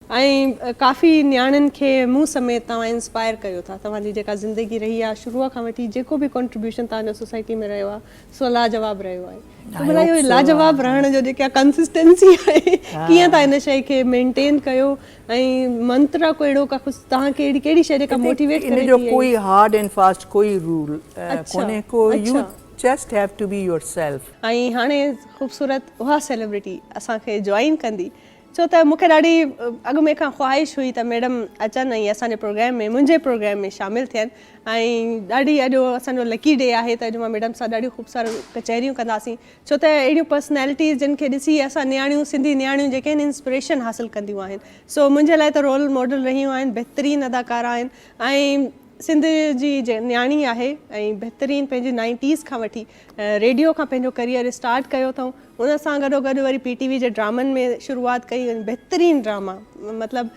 ऐं काफ़ी न्याणियुनि खे मूं समेत तव्हां इंस्पायर कयो था। तव्हांजी जेका ज़िंदगी रही आहे शुरूअ खां वठी जेको बि कॉन्ट्रीब्यूशन तव्हांजो सोसाइटी में रहियो आहे सो लाजवाब रहियो आहे। त भला इहो लाजवाब रहण जो जेका कंसिस्टेंसी आहे कीअं तव्हां इन शइ खे मेंटेन कयो ऐं मंत्र को अहिड़ो का कुझु तव्हांखे कहिड़ी शइ जेका मोटिवेट करे जो कोई हार्ड एंड फास्ट कोई रूल कोन्हे को you just have to be yourself. ऐं हाणे ख़ूबसूरत उहा सेलिब्रिटी असांखे जॉइन कंदी छो त मूंखे ॾाढी अॻु में खां ख़्वाहिश हुई त मैडम अचनि ऐं असांजे प्रोग्राम में मुंहिंजे प्रोग्राम में शामिलु थियनि ऐं ॾाढी अॼु असांजो लकी डे आहे त अॼु मां मैडम सां ॾाढियूं ख़ूबसूरत कचहरियूं कंदासीं छो त अहिड़ियूं पर्सनैलिटीज़ जिन खे ॾिसी असां नियाणियूं सिंधी नियाणियूं जेके आहिनि इंस्पिरेशन हासिलु कंदियूं आहिनि। सो मुंहिंजे लाइ त रोल मॉडल रहियूं आहिनि, बहितरीनु अदाकारा आहिनि ऐं सिंध जी न्याणी आहे ऐं बहितरीनु पंहिंजे 90s खां वठी रेडियो खां पंहिंजो करियर स्टार्ट कयो अथऊं। उन सां गॾोगॾु वरी PTV जे ड्रामनि में शुरूआति कई, बहितरीनु ड्रामा मतिलबु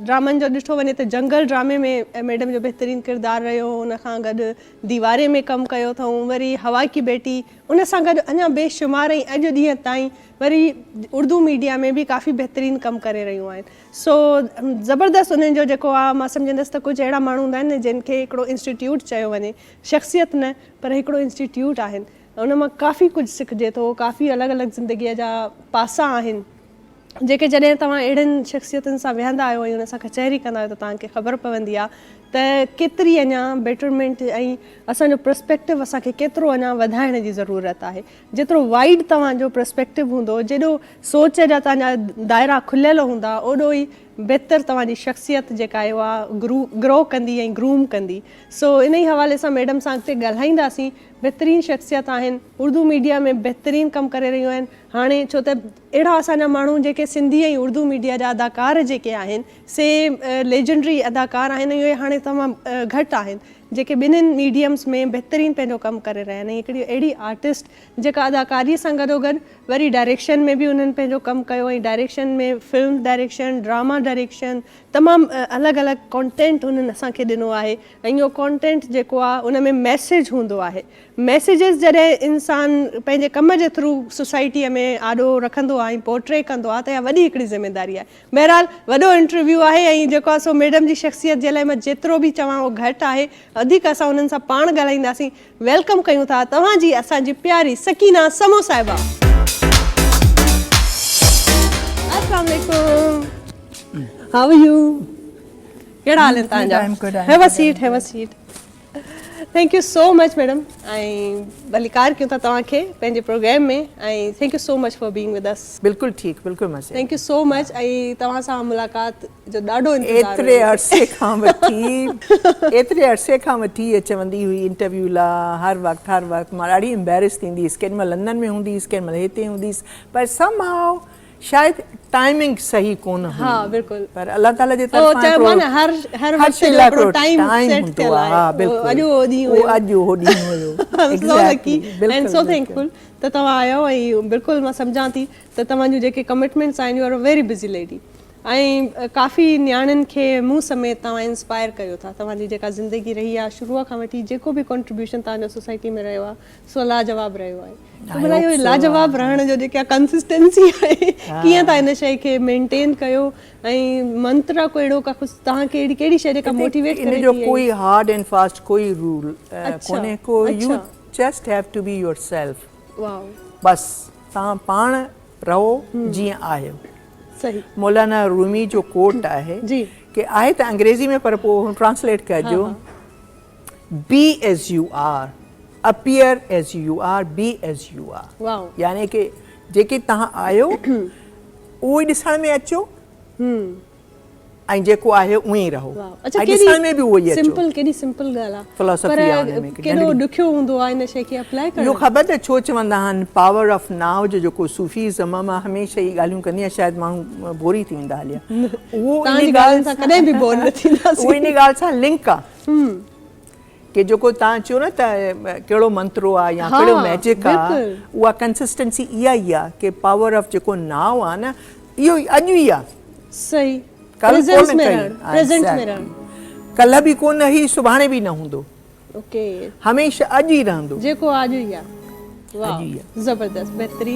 ड्रामनि जो ॾिठो वञे त जंगल ड्रामे में मैडम जो बहितरीनु किरदारु रहियो। उन खां गॾु दीवारे में कमु कयो अथऊं, वरी हवा की बेटी, उन सां गॾु अञा बेशुमार ऐं अॼु ॾींहं ताईं वरी उर्दू मीडिया में बि काफ़ी बहितरीनु कमु करे रहियूं आहिनि। सो ज़बरदस्त उन्हनि जो जेको आहे मां सम्झंदसि त कुझु अहिड़ा माण्हू हूंदा आहिनि जिन खे हिकिड़ो इंस्टीट्यूट चयो वञे, शख़्सियत न पर हिकिड़ो इंस्टीट्यूट आहिनि। उन मां काफ़ी कुझु सिखिजे थो, काफ़ी अलॻि अलॻि ज़िंदगीअ जा पासा आहिनि जेके जॾहिं तव्हां अहिड़नि शख़्सियतुनि सां विहंदा आहियो ऐं उन सां कचहरी कंदा आहियो त तव्हांखे ख़बर पवंदी आहे त केतिरी अञा बेटरमेंट ऐं असांजो पर्सपेक्टिव असांखे केतिरो अञा वधाइण जी ज़रूरत आहे। जेतिरो वाइड तव्हांजो पर्सपेक्टिव हूंदो, जेॾो सोच जा तव्हांजा दायरा खुलियल हूंदा, ओॾो ई बहितर तव्हांजी शख़्सियत जेका आहे उहा ग्रो कंदी ऐं ग्रूम कंदी। सो इन ई हवाले सां मैडम सां अॻिते ॻाल्हाईंदासीं। बहितरीनु शख़्सियत आहिनि, उर्दू मीडिया में बहितरीनु कमु करे रहियूं आहिनि हाणे, छो त अहिड़ा असांजा माण्हू जेके सिंधी ऐं उर्दू मीडिया जा अदाकार जेके आहिनि से लेजेंडरी अदाकार आहिनि। इहे हाणे तमामु घटि आहिनि जेके ॿिन्हिनि मीडियम्स में बहितरीनु पंहिंजो कमु करे रहिया आहिनि। हिकिड़ी अहिड़ी आर्टिस्ट जेका अदाकारीअ सां गॾोगॾु वरी डायरेक्शन में बि उन्हनि पंहिंजो कमु कयो ऐं डायरेक्शन में फिल्म डायरेक्शन, ड्रामा डायरेक्शन, तमामु अलॻि अलॻि कॉन्टेंट उन्हनि असांखे ॾिनो आहे ऐं इहो कॉन्टेंट जेको आहे उन में मैसेज हूंदो आहे। मैसेजिस जॾहिं इंसानु पंहिंजे कम जे थ्रू सोसाइटीअ में आॾो रखंदो आहे ऐं पोर्ट्रे कंदो आहे त इहा वॾी हिकिड़ी ज़िमेदारी आहे। बहरहाल वॾो इंटरव्यू आहे ऐं जेको आहे सो मैडम जी शख़्सियत जे लाइ मां जेतिरो बि चवां उहो घटि आहे, वधीक असां उन्हनि सां पाण ॻाल्हाईंदासीं। वेलकम कयूं था तव्हांजी असांजी प्यारी सकीना समो साहिबा। अस्सलाम वालेकुम, हाउ आर यू? कहिड़ा हाल आहिनि तव्हांजा? Have a seat, have a seat. Thank you so much madam ऐं भलीकार कयूं था तव्हांखे पंहिंजे प्रोग्राम में ऐं thank you so much for being with us. बिल्कुलु ठीकु, बिल्कुलु मज़े। थैंक यू सो मच ऐं तव्हां सां मुलाक़ात जो ॾाढो इंतज़ारु एतिरे अरसे खां वठी चवंदी हुई इंटरव्यू लाइ हर वक़्तु मां ॾाढी एम्बेरस थींदी हुअसि। केॾी महिल लंदन में हूंदी हुअसि, केॾी महिल हिते हूंदी हुअसि, पर समहाउ शायदि टाइमिंग सही कोन हुई। हाँ बिल्कुलु, पर अल्लाह ताला जे तरफ़ां हर वक़्तु जो हिकिड़ो टाइम हूंदो आहे। हा बिल्कुलु, अॼु हो ॾींहुं हुयो। So lucky and so thankful त तव्हां आयो ऐं बिल्कुलु मां सम्झां थी त तव्हांजूं जेके कमिटमेंट्स आहिनि, U are a very busy lady ऐं काफ़ी नियाणियुनि खे मूं समेत तव्हां इंस्पायर कयो था। तव्हांजी जेका ज़िंदगी रही आहे शुरूअ खां वठी जेको बि कॉन्ट्रीब्यूशन तव्हांजो सोसाइटी में रहियो आहे सो लाजवाब रहियो आहे। त भला इहो लाजवाब रहण जो जेका कंसिस्टेंसी आहे कीअं तव्हां इन शइ खे मेंटेन कयो ऐं मंत्र को अहिड़ो का कुझु तव्हांखे कहिड़ी शइ जेका मोटिवेट करे? जो कोई हार्ड एंड फास्ट कोई रूल कोन्हे को, you just have to be yourself. Wow, बस तव्हां पाण रहो जीअं आहियो। सही। मौलाना रूमी जो कोट आहे जी कि आहे त अंग्रेज़ी में पर पोइ ट्रांसलेट कजो, be as you are, appear as you are, be as you are. Wow, यानी कि जेके तव्हां आहियो उहो ई ॾिसण में अचो ऐं जेको आहे उअं ई रहो। अच्छा, ॾिसण में बि उहो ई अचो। सिंपल, केॾी सिंपल ॻाल्हि आहे, फिलॉसफी आहे उन में। केॾो ॾुखियो हूंदो आहे इन शइ खे अप्लाई करणु। इहो ख़बर त छो चवंदा आहिनि पावर ऑफ नाउ जो जेको सूफ़ीज़म, मां हमेशह ई ॻाल्हियूं कंदी आहियां, शायदि माण्हू बोरी थी वेंदा हलिया। उहो इन ॻाल्हि सां कॾहिं बि बोर न थींदासीं। उहो इन ॻाल्हि सां लिंक आहे कि जेको तव्हां चयो न त कहिड़ो मंत्रो आहे या कहिड़ो मैजिक आहे, उहा कंसिस्टेंसी इहा ई आहे कि पावर ऑफ जेको नाउ आहे न, इहो अॼु ई आहे। सही, प्रेज़ेंट में रहण। कल्ह बि कोन हुई, सुभाणे बि न हूंदो, ओके, हमेशह अॼु ई रहंदो, जेको अॼु ई आहे। वाह, ज़बरदस्त, बहितरीन।